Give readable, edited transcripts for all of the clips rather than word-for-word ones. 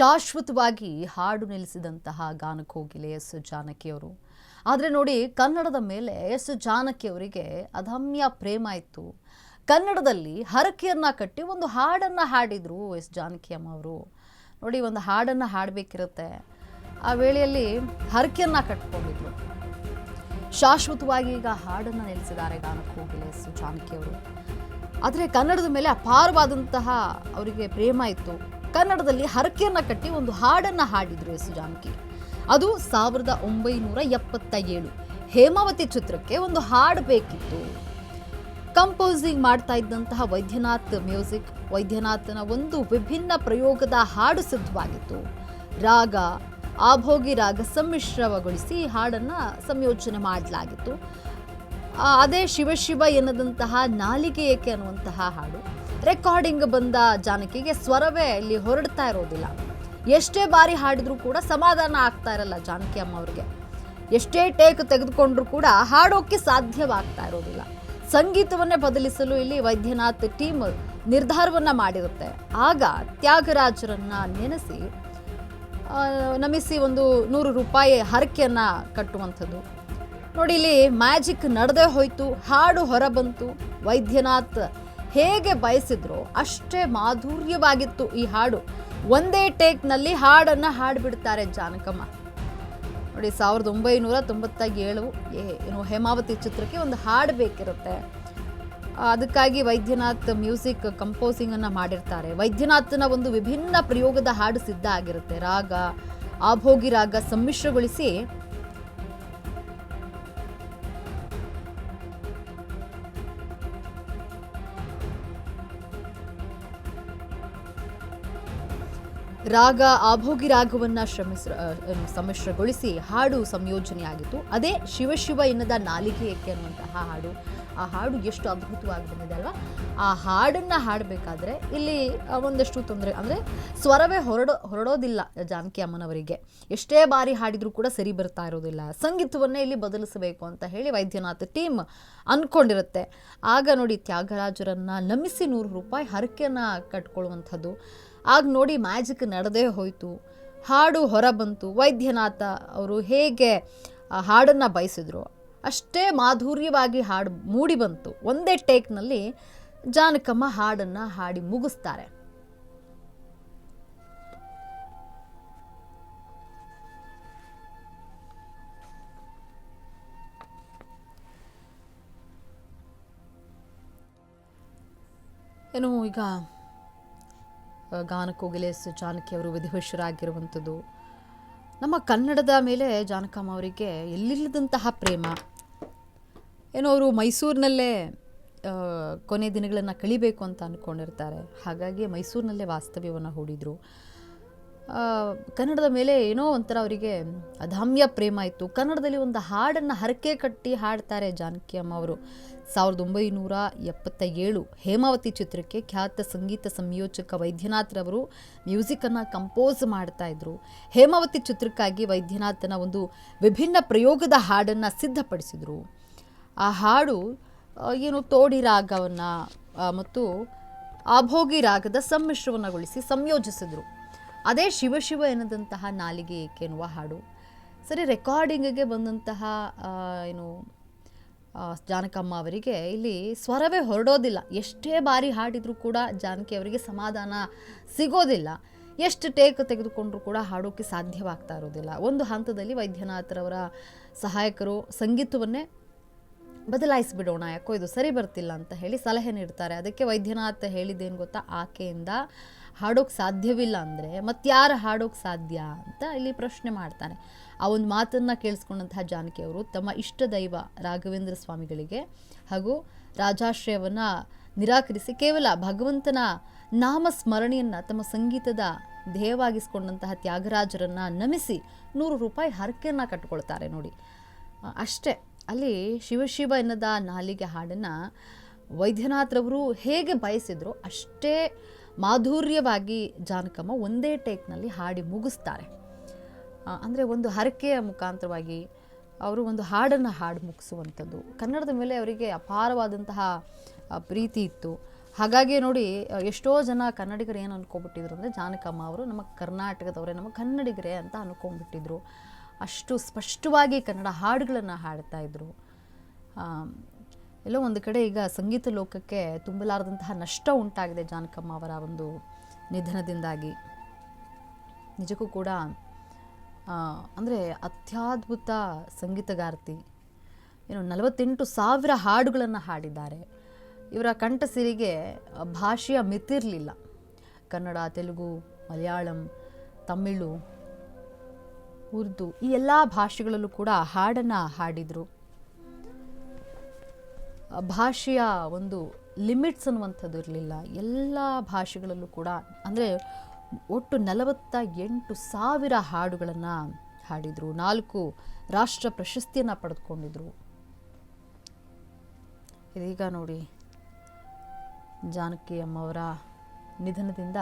ಶಾಶ್ವತವಾಗಿ ಹಾಡು ನಿಲ್ಲಿಸಿದಂತಹ ಗಾನಕೋಗಿಲೆ ಎಸ್ ಜಾನಕಿಯವರು. ಆದರೆ ನೋಡಿ, ಕನ್ನಡದ ಮೇಲೆ ಎಸ್ ಜಾನಕಿಯವರಿಗೆ ಅದಮ್ಯ ಪ್ರೇಮ ಇತ್ತು. ಕನ್ನಡದಲ್ಲಿ ಹರಕೆಯನ್ನ ಕಟ್ಟಿ ಒಂದು ಹಾಡನ್ನು ಹಾಡಿದರು ಎಸ್ ಜಾನಕಿ ಅಮ್ಮ ಅವರು. ನೋಡಿ, ಒಂದು ಹಾಡನ್ನು ಹಾಡಬೇಕಿರುತ್ತೆ, ಆ ವೇಳೆಯಲ್ಲಿ ಹರಕೆಯನ್ನ ಕಟ್ಕೊಂಡಿದ್ರು. ಶಾಶ್ವತವಾಗಿ ಈಗ ಹಾಡನ್ನು ನಿಲ್ಲಿಸಿದ್ದಾರೆ ಗಾನಕೋಗಿಲೆ ಎಸ್ ಜಾನಕಿಯವರು. ಆದರೆ ಕನ್ನಡದ ಮೇಲೆ ಅಪಾರವಾದಂತಹ ಅವರಿಗೆ ಪ್ರೇಮ ಇತ್ತು. ಕನ್ನಡದಲ್ಲಿ ಹರಕೆಯನ್ನ ಕಟ್ಟಿ ಒಂದು ಹಾಡನ್ನು ಹಾಡಿದ್ರು ಎಸ್ ಜಾನಕಿ. ಅದು 1977 ಹೇಮಾವತಿ ಚಿತ್ರಕ್ಕೆ ಒಂದು ಹಾಡು ಬೇಕಿತ್ತು. ಕಂಪೋಸಿಂಗ್ ಮಾಡ್ತಾ ಇದ್ದಂತಹ ವೈದ್ಯನಾಥ್ ಮ್ಯೂಸಿಕ್, ವೈದ್ಯನಾಥನ ಒಂದು ವಿಭಿನ್ನ ಪ್ರಯೋಗದ ಹಾಡು ಸಿದ್ಧವಾಗಿತ್ತು. ರಾಗ ಆಭೋಗಿ ರಾಗ ಸಮ್ಮಿಶ್ರಗೊಳಿಸಿ ಹಾಡನ್ನು ಸಂಯೋಜನೆ ಮಾಡಲಾಗಿತ್ತು. ಅದೇ ಶಿವ ಎನ್ನದಂತಹ ನಾಲಿಗೆ ಏಕೆ ಅನ್ನುವಂತಹ ಹಾಡು. ರೆಕಾರ್ಡಿಂಗ್ ಬಂದ ಜಾನಕಿಗೆ ಸ್ವರವೇ ಇಲ್ಲಿ ಹೊರಡ್ತಾ ಇರೋದಿಲ್ಲ. ಎಷ್ಟೇ ಬಾರಿ ಹಾಡಿದ್ರೂ ಕೂಡ ಸಮಾಧಾನ ಆಗ್ತಾ ಇರಲ್ಲ ಜಾನಕಿ ಅಮ್ಮ ಅವ್ರಿಗೆ. ಎಷ್ಟೇ ಟೇಕ್ ತೆಗೆದುಕೊಂಡ್ರೂ ಕೂಡ ಹಾಡೋಕ್ಕೆ ಸಾಧ್ಯವಾಗ್ತಾ ಇರೋದಿಲ್ಲ. ಸಂಗೀತವನ್ನೇ ಬದಲಿಸಲು ಇಲ್ಲಿ ವೈದ್ಯನಾಥ್ ಟೀಮ್ ನಿರ್ಧಾರವನ್ನ ಮಾಡಿರುತ್ತೆ. ಆಗ ತ್ಯಾಗರಾಜರನ್ನ ನೆನೆಸಿ ನಮಿಸಿ ಒಂದು 100 ರೂಪಾಯಿ ಹರಕೆಯನ್ನ ಕಟ್ಟುವಂಥದ್ದು. ನೋಡಿ, ಇಲ್ಲಿ ಮ್ಯಾಜಿಕ್ ನಡೆದೇ ಹೋಯ್ತು. ಹಾಡು ಹೊರ ಬಂತು. ವೈದ್ಯನಾಥ್ ಹೇಗೆ ಬಯಸಿದ್ರೋ ಅಷ್ಟೇ ಮಾಧುರ್ಯವಾಗಿತ್ತು ಈ ಹಾಡು. ಒಂದೇ ಟೇಕ್ನಲ್ಲಿ ಹಾಡನ್ನು ಹಾಡಿಬಿಡ್ತಾರೆ ಜಾನಕಮ್ಮ. ನೋಡಿ, 1997 ಹೇಮಾವತಿ ಚಿತ್ರಕ್ಕೆ ಒಂದು ಹಾಡು ಬೇಕಿರುತ್ತೆ. ಅದಕ್ಕಾಗಿ ವೈದ್ಯನಾಥ್ ಮ್ಯೂಸಿಕ್ ಕಂಪೋಸಿಂಗ್ ಅನ್ನ ಮಾಡಿರ್ತಾರೆ. ವೈದ್ಯನಾಥನ ಒಂದು ವಿಭಿನ್ನ ಪ್ರಯೋಗದ ಹಾಡು ಸಿದ್ಧ ಆಗಿರುತ್ತೆ. ರಾಗ ಆಭೋಗಿ ರಾಗ ಸಮ್ಮಿಶ್ರಗೊಳಿಸಿ ರಾಗ ಆಭೋಗಿ ರಾಗವನ್ನ ಸಮ್ಮಿಶ್ರಗೊಳಿಸಿ ಹಾಡು ಸಂಯೋಜನೆಯಾಗಿತ್ತು. ಅದೇ ಶಿವ ಎನ್ನದ ನಾಲಿಗೆ ಏಕೆ ಅನ್ನುವಂತಹ ಹಾಡು. ಆ ಹಾಡು ಎಷ್ಟು ಅದ್ಭುತವಾಗಿ ಬಂದಿದೆ ಅಲ್ವಾ. ಆ ಹಾಡನ್ನು ಹಾಡಬೇಕಾದ್ರೆ ಇಲ್ಲಿ ಒಂದಷ್ಟು ತೊಂದರೆ, ಅಂದರೆ ಸ್ವರವೇ ಹೊರಡೋದಿಲ್ಲ ಜಾನಕಿ ಅಮ್ಮನವರಿಗೆ. ಎಷ್ಟೇ ಬಾರಿ ಹಾಡಿದರೂ ಕೂಡ ಸರಿ ಬರ್ತಾ ಇರೋದಿಲ್ಲ. ಸಂಗೀತವನ್ನೇ ಇಲ್ಲಿ ಬದಲಿಸಬೇಕು ಅಂತ ಹೇಳಿ ವೈದ್ಯನಾಥ್ ಟೀಮ್ ಅಂದ್ಕೊಂಡಿರುತ್ತೆ. ಆಗ ನೋಡಿ, ತ್ಯಾಗರಾಜರನ್ನ ನಮಿಸಿ 100 ರೂಪಾಯಿ ಹರಕೆಯನ್ನು ಕಟ್ಕೊಳ್ಳುವಂಥದ್ದು. ಆಗ ನೋಡಿ, ಮ್ಯಾಜಿಕ್ ನಡೆದೇ ಹೋಯಿತು. ಹಾಡು ಹೊರ ಬಂತು. ವೈದ್ಯನಾಥ ಅವರು ಹೇಗೆ ಹಾಡನ್ನು ಬಯಸಿದ್ರು ಅಷ್ಟೇ ಮಾಧುರ್ಯವಾಗಿ ಹಾಡು ಮೂಡಿ ಬಂತು. ಒಂದೇ ಟೇಕ್ನಲ್ಲಿ ಜಾನಕಮ್ಮ ಹಾಡನ್ನು ಹಾಡಿ ಮುಗಿಸ್ತಾರೆ. ಏನು, ಈಗ ಗಾನಕೋಗಿಲೆ ಎಸ್ ಜಾನಕಿ ಅವರು ವಿಧಿವಶರಾಗಿರುವಂಥದ್ದು. ನಮ್ಮ ಕನ್ನಡದ ಮೇಲೆ ಜಾನಕಮ್ಮ ಅವರಿಗೆ ಎಲ್ಲಿಲ್ಲದಂತಹ ಪ್ರೇಮ. ಏನೋ ಅವರು ಮೈಸೂರಿನಲ್ಲೇ ಕೊನೆ ದಿನಗಳನ್ನು ಕಳಿಬೇಕು ಅಂತ ಅಂದ್ಕೊಂಡಿರ್ತಾರೆ. ಹಾಗಾಗಿ ಮೈಸೂರಿನಲ್ಲೇ ವಾಸ್ತವ್ಯವನ್ನು ಹೂಡಿದರು. ಕನ್ನಡದ ಮೇಲೆ ಏನೋ ಒಂಥರ ಅವರಿಗೆ ಅಧಮ್ಯ ಪ್ರೇಮ ಇತ್ತು. ಕನ್ನಡದಲ್ಲಿ ಒಂದು ಹಾಡನ್ನು ಹರಕೆ ಕಟ್ಟಿ ಹಾಡ್ತಾರೆ ಜಾನಕಿ ಅಮ್ಮ ಅವರು. 1977 ಹೇಮಾವತಿ ಚಿತ್ರಕ್ಕೆ ಖ್ಯಾತ ಸಂಗೀತ ಸಂಯೋಜಕ ವೈದ್ಯನಾಥ್ರವರು ಮ್ಯೂಸಿಕನ್ನು ಕಂಪೋಸ್ ಮಾಡ್ತಾ ಇದ್ರು. ಹೇಮಾವತಿ ಚಿತ್ರಕ್ಕಾಗಿ ವೈದ್ಯನಾಥನ ಒಂದು ವಿಭಿನ್ನ ಪ್ರಯೋಗದ ಹಾಡನ್ನು ಸಿದ್ಧಪಡಿಸಿದರು. ಆ ಹಾಡು ಏನು ತೋಡಿ ರಾಗವನ್ನು ಮತ್ತು ಆಭೋಗಿ ರಾಗದ ಸಮ್ಮಿಶ್ರವನ್ನಗೊಳಿಸಿ ಸಂಯೋಜಿಸಿದರು. ಅದೇ ಶಿವ ಎನ್ನದಂತಹ ನಾಲಿಗೆ ಏಕೆ ಎನ್ನುವ ಹಾಡು. ಸರಿ, ರೆಕಾರ್ಡಿಂಗಿಗೆ ಬಂದಂತಹ ಜಾನಕಮ್ಮ ಅವರಿಗೆ ಇಲ್ಲಿ ಸ್ವರವೇ ಹೊರಡೋದಿಲ್ಲ. ಎಷ್ಟೇ ಬಾರಿ ಹಾಡಿದರೂ ಕೂಡ ಜಾನಕಿ ಅವರಿಗೆ ಸಮಾಧಾನ ಸಿಗೋದಿಲ್ಲ. ಎಷ್ಟು ಟೇಕ್ ತೆಗೆದುಕೊಂಡ್ರೂ ಕೂಡ ಹಾಡೋಕ್ಕೆ ಸಾಧ್ಯವಾಗ್ತಾ ಇರೋದಿಲ್ಲ. ಒಂದು ಹಂತದಲ್ಲಿ ವೈದ್ಯನಾಥರವರ ಸಹಾಯಕರು ಸಂಗೀತವನ್ನೇ ಬದಲಾಯಿಸಿಬಿಡೋಣ, ಯಾಕೋ ಇದು ಸರಿ ಬರ್ತಿಲ್ಲ ಅಂತ ಹೇಳಿ ಸಲಹೆ ನೀಡ್ತಾರೆ. ಅದಕ್ಕೆ ವೈದ್ಯನಾಥ್ ಹೇಳಿದ್ದೇನು ಗೊತ್ತಾ, ಆಕೆಯಿಂದ ಹಾಡೋಕ್ಕೆ ಸಾಧ್ಯವಿಲ್ಲ ಅಂದರೆ ಮತ್ತಾರು ಹಾಡೋಕ್ಕೆ ಸಾಧ್ಯ ಅಂತ ಇಲ್ಲಿ ಪ್ರಶ್ನೆ ಮಾಡ್ತಾನೆ. ಆ ಒಂದು ಮಾತನ್ನು ಕೇಳಿಸ್ಕೊಂಡಂತಹ ಜಾನಕಿ ಅವರು ತಮ್ಮ ಇಷ್ಟ ದೈವ ರಾಘವೇಂದ್ರ ಸ್ವಾಮಿಗಳಿಗೆ ಹಾಗೂ ರಾಜಾಶ್ರಯವನ್ನು ನಿರಾಕರಿಸಿ ಕೇವಲ ಭಗವಂತನ ನಾಮ ಸ್ಮರಣೆಯನ್ನು ತಮ್ಮ ಸಂಗೀತದ ಧ್ಯೇಯವಾಗಿಸ್ಕೊಂಡಂತಹ ತ್ಯಾಗರಾಜರನ್ನು ನಮಿಸಿ 100 ರೂಪಾಯಿ ಹರಕೆಯನ್ನು ಕಟ್ಟಿಕೊಳ್ತಾರೆ. ನೋಡಿ, ಅಷ್ಟೇ. ಅಲ್ಲಿ ಶಿವ ಎನ್ನದ ನಾಲಿಗೆ ಹಾಡನ್ನು ವೈದ್ಯನಾಥ್ರವರು ಹೇಗೆ ಬಯಸಿದ್ರು ಅಷ್ಟೇ ಮಾಧುರ್ಯವಾಗಿ ಜಾನಕಮ್ಮ ಒಂದೇ ಟೇಕ್ನಲ್ಲಿ ಹಾಡಿ ಮುಗಿಸ್ತಾರೆ. ಅಂದರೆ ಒಂದು ಹರಕೆಯ ಮುಖಾಂತರವಾಗಿ ಅವರು ಒಂದು ಹಾಡನ್ನು ಹಾಡಿ ಮುಗಿಸುವಂಥದ್ದು. ಕನ್ನಡದ ಮೇಲೆ ಅವರಿಗೆ ಅಪಾರವಾದಂತಹ ಪ್ರೀತಿ ಇತ್ತು. ಹಾಗಾಗಿ ನೋಡಿ ಎಷ್ಟೋ ಜನ ಕನ್ನಡಿಗರು ಏನು ಅಂದ್ಕೊಬಿಟ್ಟಿದ್ರು ಅಂದರೆ ಜಾನಕಮ್ಮ ಅವರು ನಮ್ಮ ಕರ್ನಾಟಕದವರೇ, ನಮ್ಮ ಕನ್ನಡಿಗರೇ ಅಂತ ಅಂದ್ಕೊಂಡ್ಬಿಟ್ಟಿದ್ರು. ಅಷ್ಟು ಸ್ಪಷ್ಟವಾಗಿ ಕನ್ನಡ ಹಾಡುಗಳನ್ನು ಹಾಡ್ತಾಯಿದ್ರು. ಎಲ್ಲೋ ಒಂದು ಕಡೆ ಈಗ ಸಂಗೀತ ಲೋಕಕ್ಕೆ ತುಂಬಲಾರದಂತಹ ನಷ್ಟ ಉಂಟಾಗಿದೆ ಜಾನಕಮ್ಮ ಅವರ ಒಂದು ನಿಧನದಿಂದಾಗಿ. ನಿಜಕ್ಕೂ ಕೂಡ ಅಂದರೆ ಅತ್ಯದ್ಭುತ ಸಂಗೀತಗಾರ್ತಿ. 48,000 ಹಾಡುಗಳನ್ನು ಹಾಡಿದ್ದಾರೆ. ಇವರ ಕಂಠಸಿರಿಗೆ ಭಾಷೆಯ ಮಿತಿರಲಿಲ್ಲ. ಕನ್ನಡ, ತೆಲುಗು, ಮಲಯಾಳಂ, ತಮಿಳು, ಉರ್ದು ಈ ಎಲ್ಲ ಭಾಷೆಗಳಲ್ಲೂ ಕೂಡ ಹಾಡನ್ನು ಹಾಡಿದರು. ಭಾಷೆಯ ಒಂದು ಲಿಮಿಟ್ಸ್ ಅನ್ನುವಂಥದ್ದು ಇರಲಿಲ್ಲ. ಎಲ್ಲ ಭಾಷೆಗಳಲ್ಲೂ ಕೂಡ ಅಂದರೆ ಒಟ್ಟು 48,000 ಹಾಡುಗಳನ್ನು ಹಾಡಿದರು. 4 ರಾಷ್ಟ್ರ ಪ್ರಶಸ್ತಿಯನ್ನು ಪಡೆದುಕೊಂಡಿದ್ರು. ಇದೀಗ ನೋಡಿ ಜಾನಕಿ ಅಮ್ಮವರ ನಿಧನದಿಂದ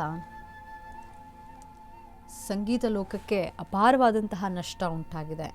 ಸಂಗೀತ ಲೋಕಕ್ಕೆ ಅಪಾರವಾದಂತಹ ನಷ್ಟ ಉಂಟಾಗಿದೆ.